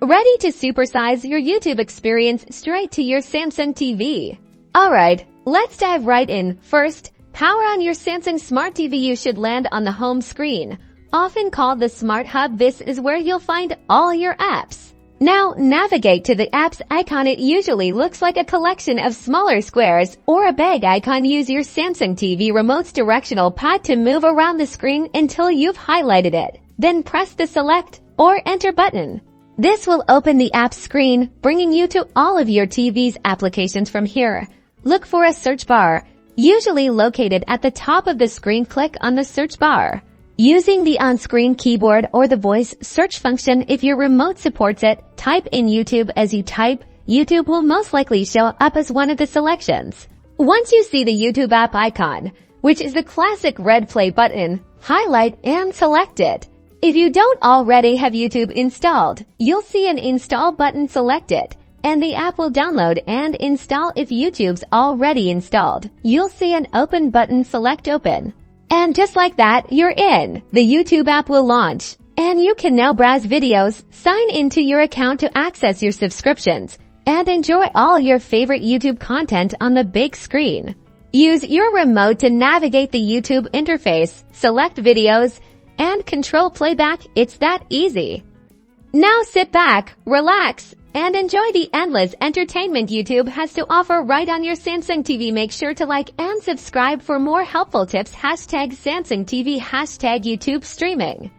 Ready to supersize your YouTube experience straight to your Samsung TV. Alright, let's dive right in. First, power on your Samsung Smart TV. You should land on the home screen. Often called the Smart Hub, this is where you'll find all your apps. Now, navigate to the apps icon. It usually looks like a collection of smaller squares or a big icon. Use your Samsung TV remote's directional pad to move around the screen until you've highlighted it. Then press the Select or Enter button. This will open the app screen, bringing you to all of your TV's applications from here. Look for a search bar, usually located at the top of the screen. Click on the search bar. Using the on-screen keyboard or the voice search function, if your remote supports it, type in YouTube. As you type, YouTube will most likely show up as one of the selections. Once you see the YouTube app icon, which is the classic red play button, highlight and select it. If you don't already have YouTube installed, you'll see an install button. Select it, and the app will download and install. If YouTube's already installed, you'll see an open button. Select open. And just like that, you're in. The YouTube app will launch, and you can now browse videos, sign into your account to access your subscriptions, and enjoy all your favorite YouTube content on the big screen. Use your remote to navigate the YouTube interface, select videos, and control playback. It's that easy. Now sit back, relax, and enjoy the endless entertainment YouTube has to offer right on your Samsung TV. Make sure to like and subscribe for more helpful tips. #SamsungTV, #YouTube streaming.